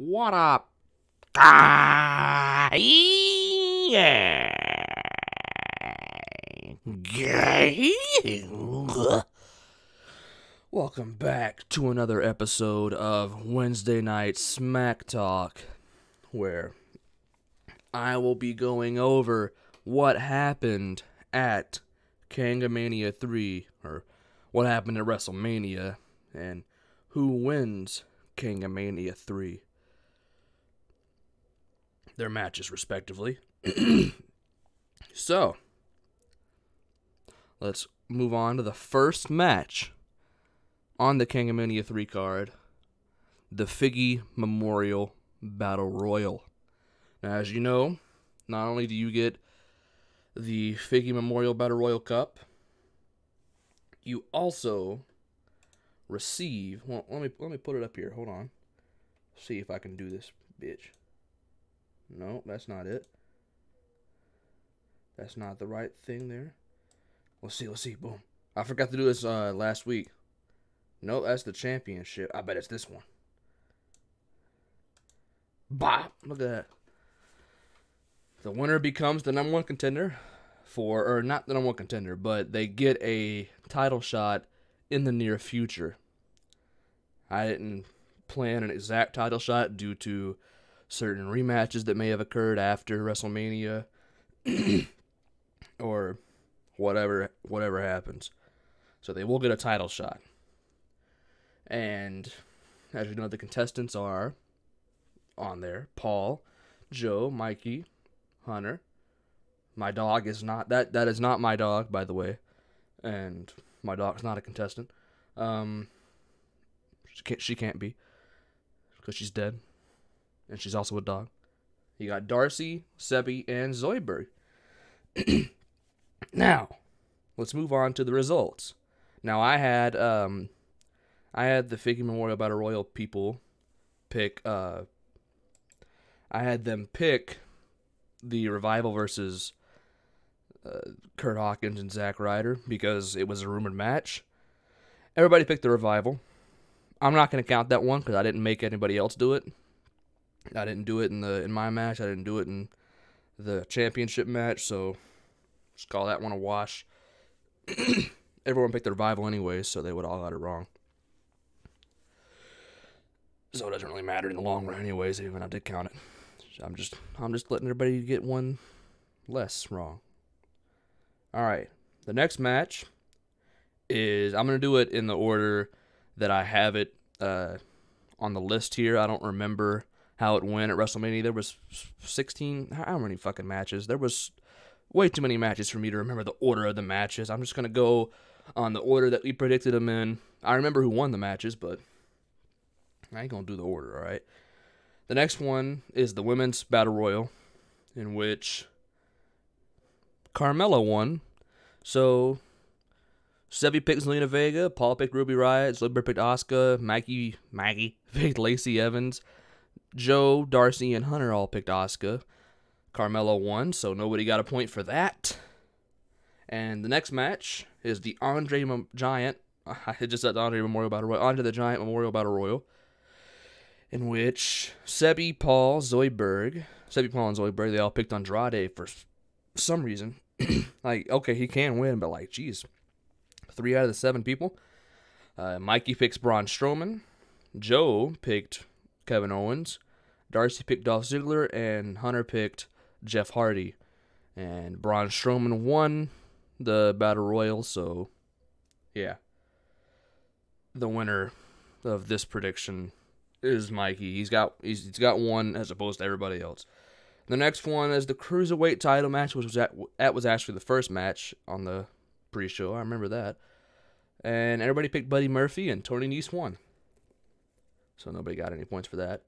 What up? Guy? Welcome back to another episode of Wednesday Night SmackTalk, where I will be going over what happened at KANGAMANIA 3, or what happened at WrestleMania, and who wins KANGAMANIA 3. Their matches, respectively. So, let's move on to the first match on the KANGAMANIA 3 card, the Figgy Memorial Battle Royal. Now, as you know, not only do you get the Figgy Memorial Battle Royal Cup, you also receive... Well, let me put it up here. Hold on. See if I can do this, bitch. No, that's not it. That's not the right thing there. Let's see. Boom. I forgot to do this last week. No, that's the championship. I bet it's this one. Bop! Look at that. The winner becomes the #1 contender for, or not the #1 contender, but they get a title shot in the near future. I didn't plan an exact title shot due to certain rematches that may have occurred after WrestleMania or whatever happens. So they will get a title shot. And as you know, the contestants are on there: Paul, Joe, Mikey, Hunter. My dog is not that is not my dog, by the way. And my dog's not a contestant. She can't be, because she's dead. And she's also a dog. You got Darcy, Sebi, and Zoidberg. Now, let's move on to the results. Now, I had the Figgy Memorial Battle Royal people pick. I had them pick the Revival versus Kurt Hawkins and Zack Ryder because it was a rumored match. Everybody picked the Revival. I'm not going to count that one because I didn't make anybody else do it. I didn't do it in my match. I didn't do it in the championship match, so just call that one a wash. Everyone picked the Revival anyways, so they would all got it wrong. So it doesn't really matter in the long run anyways, even I did count it. I'm just letting everybody get one less wrong. Alright. The next match is, I'm going to do it in the order that I have it on the list here. I don't remember how it went at WrestleMania. There was 16, how many fucking matches? There was way too many matches for me to remember the order of the matches. I'm just going to go on the order that we predicted them in. I remember who won the matches, but I ain't going to do the order, alright? The next one is the Women's Battle Royal, in which Carmella won. So Sebi picked Zelina Vega, Paul picked Ruby Riott, Zoidberg picked Asuka, Maggie picked Lacey Evans, Joe, Darcy, and Hunter all picked Asuka. Carmella won, so nobody got a point for that. And the next match is the Andre Giant. I just said the Andre Memorial Battle Royal. Andre the Giant Memorial Battle Royal, in which Sebi, Paul, and Zoidberg, they all picked Andrade for some reason. Like, okay, he can win, but like, geez. 3 out of the 7 people. Mikey picks Braun Strowman. Joe picked Kevin Owens. Darcy picked Dolph Ziggler. And Hunter picked Jeff Hardy. And Braun Strowman won the Battle Royal, so yeah. The winner of this prediction is Mikey. He's got one as opposed to everybody else. The next one is the Cruiserweight title match, which was actually the first match on the pre-show. I remember that. And everybody picked Buddy Murphy, and Tony Nese won. So nobody got any points for that.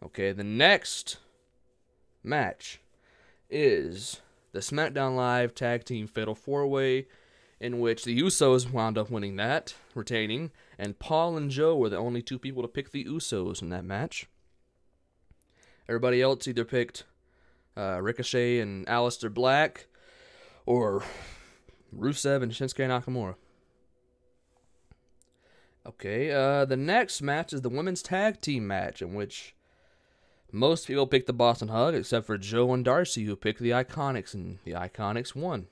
Okay, the next match is the SmackDown Live Tag Team Fatal 4-Way, in which the Usos wound up winning that, retaining, and Paul and Joe were the only 2 people to pick the Usos in that match. Everybody else either picked Ricochet and Aleister Black, or Rusev and Shinsuke Nakamura. Okay, the next match is the women's tag team match, in which most people picked the Boston Hug, except for Joe and Darcy, who picked the Iconics, and the Iconics won.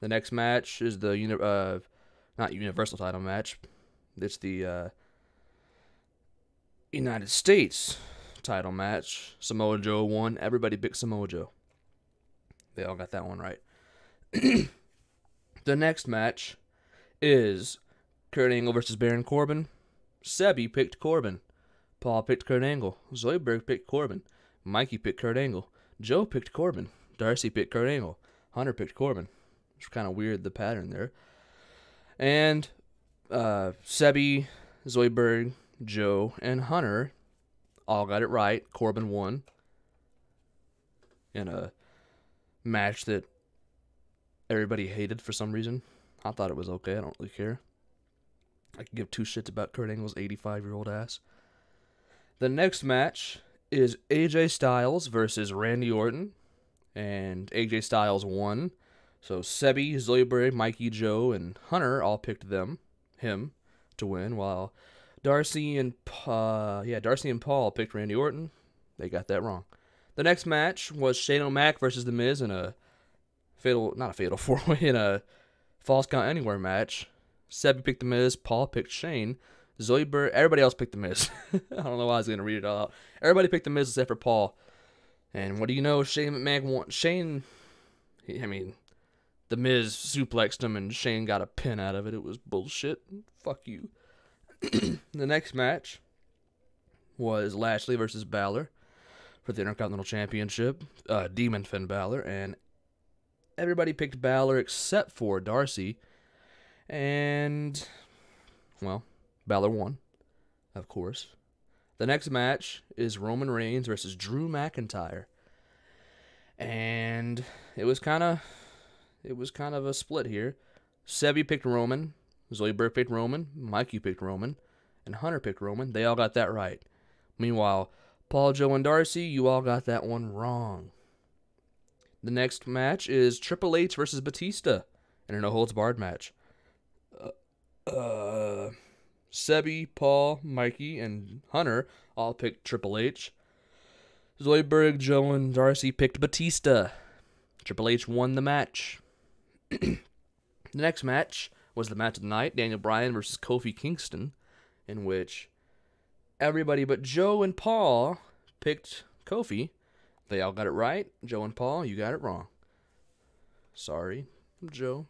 The next match is the not Universal title match. It's the United States title match. Samoa Joe won. Everybody picked Samoa Joe. They all got that one right. The next match is Kurt Angle versus Baron Corbin. Sebi picked Corbin. Paul picked Kurt Angle. Zoidberg picked Corbin. Mikey picked Kurt Angle. Joe picked Corbin. Darcy picked Kurt Angle. Hunter picked Corbin. It's kind of weird, the pattern there. And Sebi, Zoidberg, Joe, and Hunter all got it right. Corbin won in a match that everybody hated for some reason. I thought it was okay. I don't really care. I can give two shits about Kurt Angle's 85-year-old ass. The next match is AJ Styles versus Randy Orton. And AJ Styles won. So Sebi, Zoidberg, Mikey, Joe, and Hunter all picked him, to win, while Darcy and Paul picked Randy Orton. They got that wrong. The next match was Shane O'Mac versus The Miz in a not a fatal four-way, in a Falls Count Anywhere match. Sebi picked The Miz, Paul picked Shane, Zoidberg, everybody else picked The Miz. I don't know why I was going to read it all out. Everybody picked The Miz except for Paul. And what do you know? Shane McMahon won. The Miz suplexed him and Shane got a pin out of it. It was bullshit. Fuck you. The next match was Lashley versus Balor for the Intercontinental Championship. Demon Finn Balor. And everybody picked Balor except for Darcy. And, well, Balor won, of course. The next match is Roman Reigns versus Drew McIntyre. And it was kind of a split here. Sebi picked Roman, Zoidberg picked Roman, Mikey picked Roman, and Hunter picked Roman. They all got that right. Meanwhile, Paul, Joe, and Darcy, you all got that one wrong. The next match is Triple H versus Batista in a no-holds-barred match. Sebi, Paul, Mikey, and Hunter all picked Triple H. Zoidberg, Joe, and Darcy picked Batista. Triple H won the match. The next match was the match of the night, Daniel Bryan versus Kofi Kingston, in which everybody but Joe and Paul picked Kofi. They all got it right. Joe and Paul, you got it wrong. Sorry, Joe.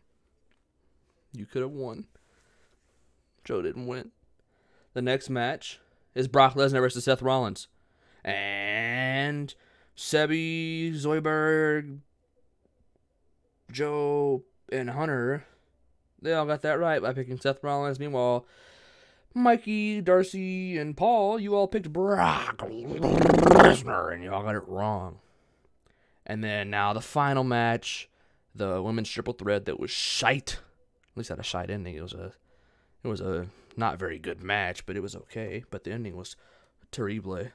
You could have won. Joe didn't win. The next match is Brock Lesnar versus Seth Rollins. And Sebi, Zoidberg, Joe, and Hunter, they all got that right by picking Seth Rollins. Meanwhile, Mikey, Darcy, and Paul, you all picked Brock Lesnar, and you all got it wrong. And then now the final match, the women's triple threat that was shite. At least had a shite ending. It was a not very good match, but it was okay. But the ending was terrible.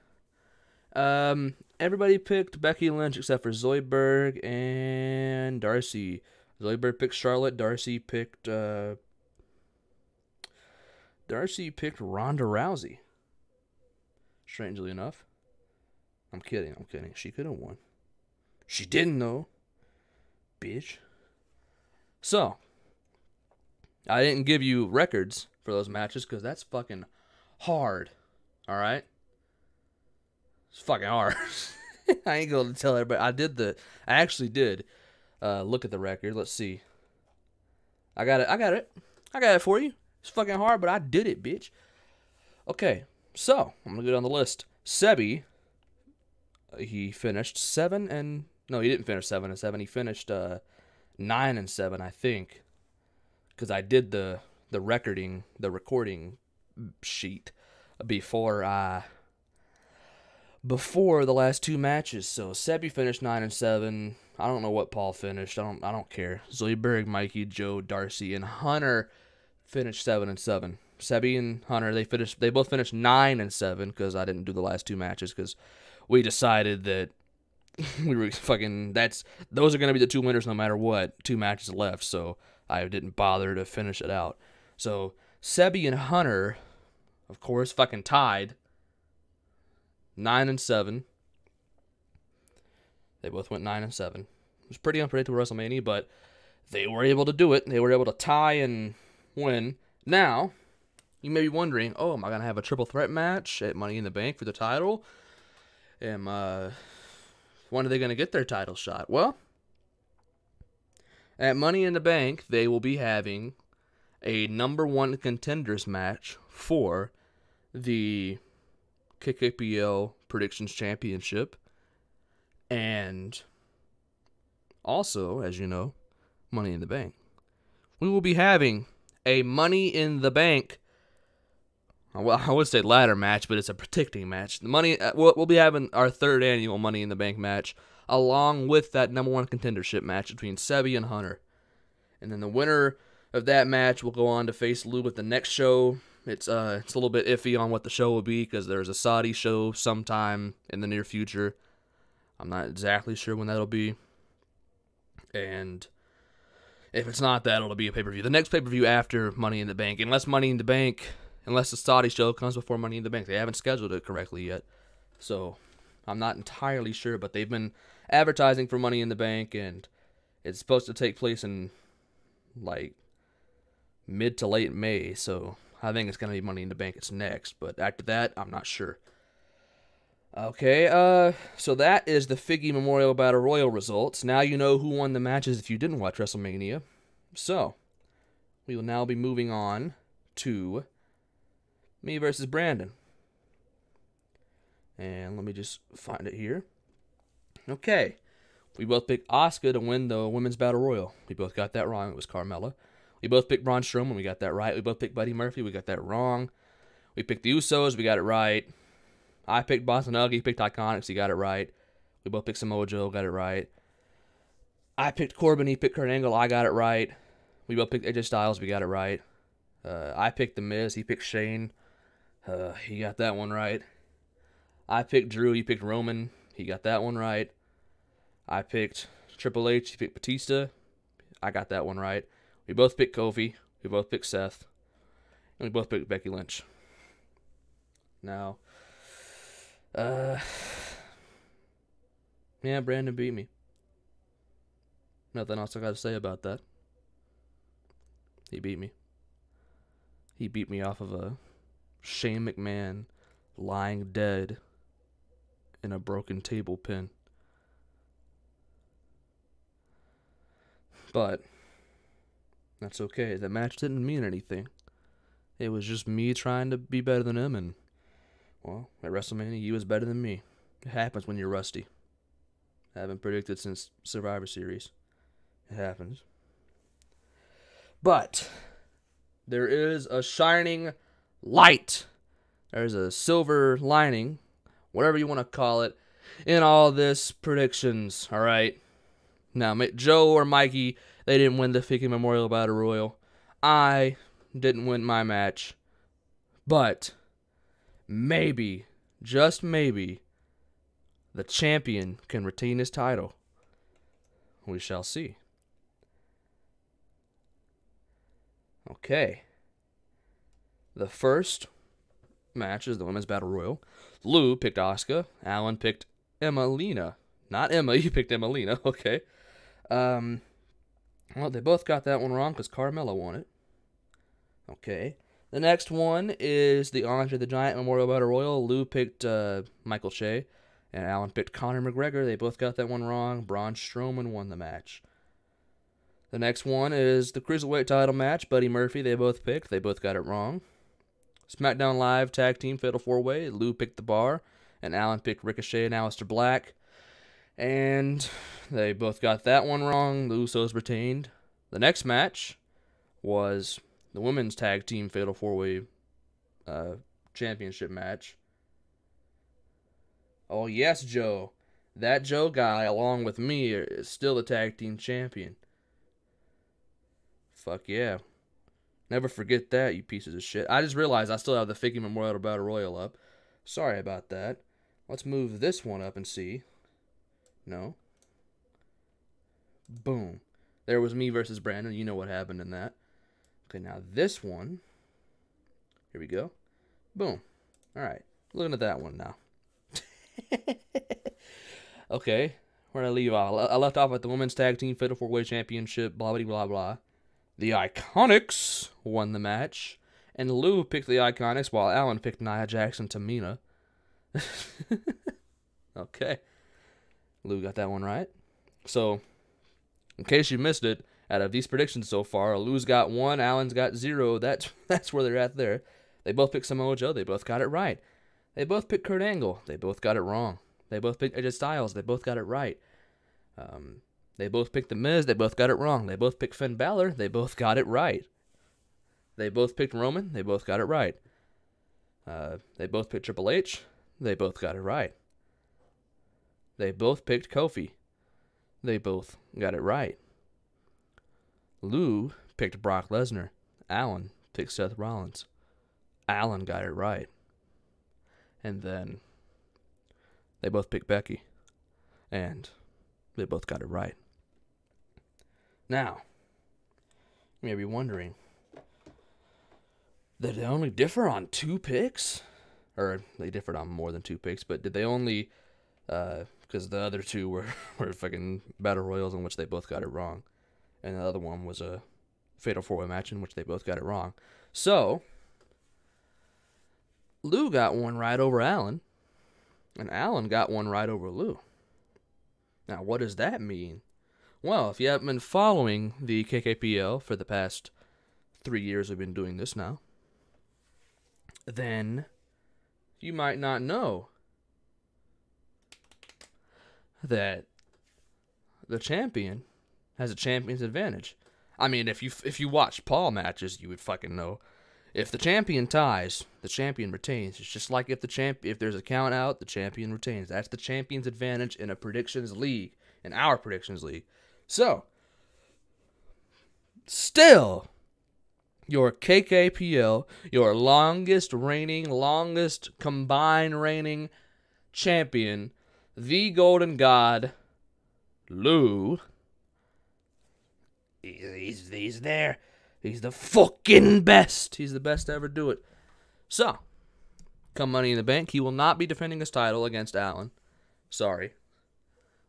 Everybody picked Becky Lynch except for Zoidberg and Darcy. Zoidberg picked Charlotte. Darcy picked Ronda Rousey. Strangely enough. I'm kidding. She could have won. She didn't, though. Bitch. So, I didn't give you records for those matches because that's fucking hard. Alright? It's fucking hard. I ain't going to tell everybody. I actually did look at the record. Let's see. I got it for you. It's fucking hard, but I did it, bitch. Okay, so I'm going to go down the list. Sebi, he finished 7 and... No, he didn't finish 7 and 7. He finished 9 and 7, I think. Because I did the recording sheet before the last two matches. So Sebi finished 9 and 7. I don't know what Paul finished. I don't care. Zoidberg, Mikey, Joe, Darcy, and Hunter finished 7 and 7. Sebi and Hunter, they both finished 9 and 7 because I didn't do the last two matches because we decided that we were fucking those are gonna be the two winners no matter what. 2 matches left, so I didn't bother to finish it out. So Sebi and Hunter, of course, fucking tied 9-7. They both went 9-7. It was pretty unpredictable WrestleMania, but they were able to do it. They were able to tie and win. Now, you may be wondering, oh, am I going to have a triple threat match at Money in the Bank for the title? When are they going to get their title shot? Well, at Money in the Bank, they will be having a number 1 contenders match for the KKPL Predictions Championship. And also, as you know, Money in the Bank. We will be having a Money in the Bank, well, I would say ladder match, but it's a predicting match. We'll be having our 3rd annual Money in the Bank match, along with that number 1 contendership match between Sebi and Hunter. And then the winner of that match will go on to face Lou at the next show. It's a little bit iffy on what the show will be, because there's a Saudi show sometime in the near future. I'm not exactly sure when that'll be. And if it's not that, it'll be a pay-per-view. The next pay-per-view after Money in the Bank, unless the Saudi show comes before Money in the Bank. They haven't scheduled it correctly yet. So I'm not entirely sure, but they've been advertising for Money in the Bank, and it's supposed to take place in, like, mid to late May. So I think it's going to be Money in the Bank. It's next, but after that, I'm not sure. Okay, so that is the Figgy Memorial Battle Royal results. Now you know who won the matches if you didn't watch WrestleMania. So, we will now be moving on to me versus Brandon. And let me just find it here. Okay, we both picked Asuka to win the Women's Battle Royal. We both got that wrong. It was Carmella. We both picked Braun Strowman. We got that right. We both picked Buddy Murphy. We got that wrong. We picked the Usos. We got it right. I picked Boston Hug. He picked Iconics. He got it right. We both picked Samoa Joe. Got it right. I picked Corbin. He picked Kurt Angle. I got it right. We both picked AJ Styles. We got it right. I picked The Miz. He picked Shane. He got that one right. I picked Drew. He picked Roman. He got that one right. I picked Triple H. He picked Batista. I got that one right. We both picked Kofi. We both picked Seth. And we both picked Becky Lynch. Now, yeah, Brandon beat me. Nothing else I got to say about that. He beat me. He beat me off of a Shane McMahon lying dead in a broken table pin. But that's okay. The match didn't mean anything. It was just me trying to be better than him, and, well, at WrestleMania, he was better than me. It happens when you're rusty. I haven't predicted since Survivor Series. It happens. But there is a shining light. There's a silver lining, whatever you want to call it, in all this predictions, all right? Now, Joe or Mikey, they didn't win the Figgy Memorial Battle Royal. I didn't win my match. But maybe, just maybe, the champion can retain his title. We shall see. Okay. The first match is the Women's Battle Royal. Lou picked Asuka. Alan picked Emmalina. Not Emma, you picked Emmalina. Okay. Well, they both got that one wrong because Carmella won it. Okay. The next one is the Andre the Giant Memorial Battle Royal. Lou picked Michael Che, and Alan picked Conor McGregor. They both got that one wrong. Braun Strowman won the match. The next one is the Cruiserweight title match. Buddy Murphy, they both picked. They both got it wrong. SmackDown Live Tag Team Fatal 4-Way. Lou picked The Bar, and Alan picked Ricochet and Aleister Black. And they both got that one wrong. The Usos retained. The next match was the Women's Tag Team Fatal 4-Way Championship match. Oh, yes, Joe. That Joe guy, along with me, is still the Tag Team Champion. Fuck yeah. Never forget that, you pieces of shit. I just realized I still have the Figgy Memorial Battle Royal up. Sorry about that. Let's move this one up and see. No. Boom. There was me versus Brandon. You know what happened in that. Okay, now this one. Here we go. Boom. All right. Looking at that one now. Okay. Where did I leave off? I left off at the Women's Tag Team Fatal 4-Way Championship, blah, blah, blah, blah. The Iconics won the match, and Lou picked the Iconics while Alan picked Nia Jax and Tamina. Okay. Lou got that one right. So, in case you missed it, out of these predictions so far, Lou's got 1, Alan's got 0. That's where they're at there. They both picked Samoa Joe. They both got it right. They both picked Kurt Angle. They both got it wrong. They both picked AJ Styles. They both got it right. They both picked The Miz. They both got it wrong. They both picked Finn Balor. They both got it right. They both picked Roman. They both got it right. They both picked Triple H. They both got it right. They both picked Kofi. They both got it right. Lou picked Brock Lesnar. Alan picked Seth Rollins. Alan got it right. And then they both picked Becky. And they both got it right. Now, you may be wondering, did they only differ on 2 picks? Or they differed on more than 2 picks, but did they only, because the other 2 were fucking battle royals in which they both got it wrong. And the other one was a fatal 4-way match in which they both got it wrong. So, Lou got one right over Alan, and Alan got one right over Lou. Now, what does that mean? Well, if you haven't been following the KKPL for the past 3 years we've been doing this now, then you might not know that the champion has a champion's advantage. I mean, if you watch Paul matches, you would fucking know. If the champion ties, the champion retains. It's just like if there's a count out, the champion retains. That's the champion's advantage in a predictions league, in our predictions league. So, still, your KKPL, your longest combined reigning champion, the Golden God, Lou. He's there. He's the fucking best. He's the best to ever do it. So, come Money in the Bank, he will not be defending his title against Allen. Sorry.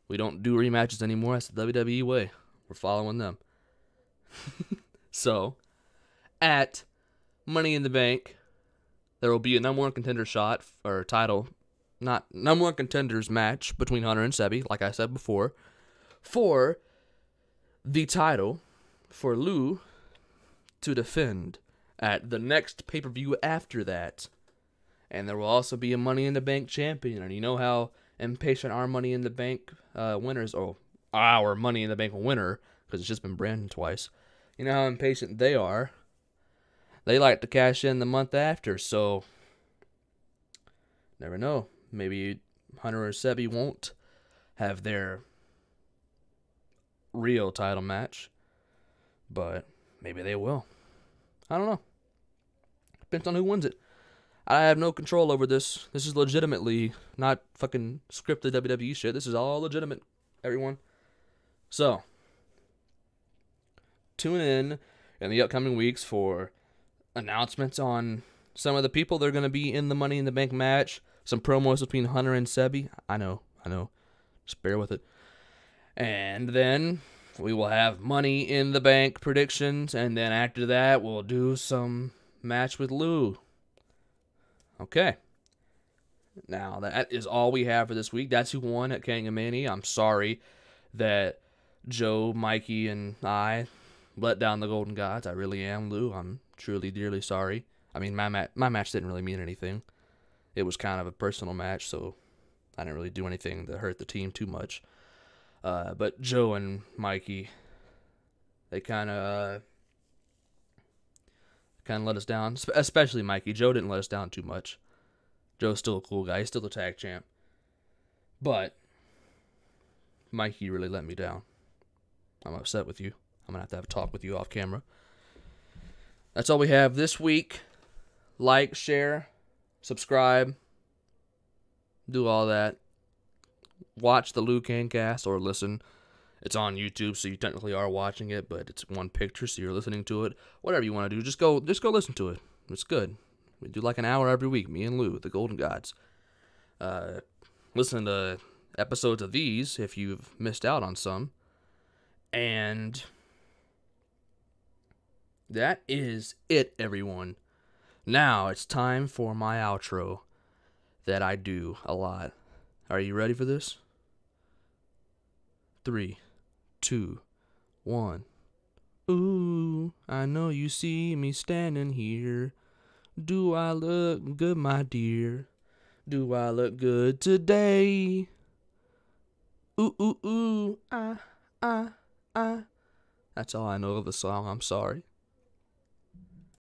We don't do rematches anymore. That's the WWE way. We're following them. So, at Money in the Bank, there will be a number 1 contender shot, or title, not number 1 contenders match between Hunter and Sebi, like I said before, for the title for Lou to defend at the next pay-per-view after that. And there will also be a Money in the Bank champion. And you know how impatient our Money in the Bank winners, or our Money in the Bank winner, because it's just been branded twice, you know how impatient they are. They like to cash in the month after, so never know. Maybe Hunter or Sebi won't have their real title match, but maybe they will. I don't know. Depends on who wins it. I have no control over this. This is legitimately not fucking scripted WWE shit. This is all legitimate, everyone. So, tune in the upcoming weeks for announcements on some of the people that are going to be in the Money in the Bank match. Some promos between Hunter and Sebi. I know. Just bear with it. And then we will have Money in the Bank predictions. And then after that, we'll do some match with Lou. Okay. Now, that is all we have for this week. That's who won at KANGAMANIA. I'm sorry that Joe, Mikey, and I let down the Golden Gods. I really am, Lou. I'm truly, dearly sorry. I mean, my match didn't really mean anything. It was kind of a personal match, so I didn't really do anything to hurt the team too much. But Joe and Mikey, they kind of let us down, especially Mikey. Joe didn't let us down too much. Joe's still a cool guy. He's still the tag champ. But Mikey really let me down. I'm upset with you. I'm going to have a talk with you off camera. That's all we have this week. Like, share, subscribe, do all that. Watch the Liu Kang cast or listen. It's on YouTube, so you technically are watching it, but it's one picture, so you're listening to it. Whatever you want to do, just go listen to it. It's good. We do like an hour every week, me and Lou, the Golden Gods. Listen to episodes of these if you've missed out on some. And that is it, everyone. Now it's time for my outro that I do a lot. Are you ready for this? 3, 2, 1. Ooh, I know you see me standing here. Do I look good, my dear? Do I look good today? Ooh, ooh, ooh, ah, ah, ah. That's all I know of the song. I'm sorry.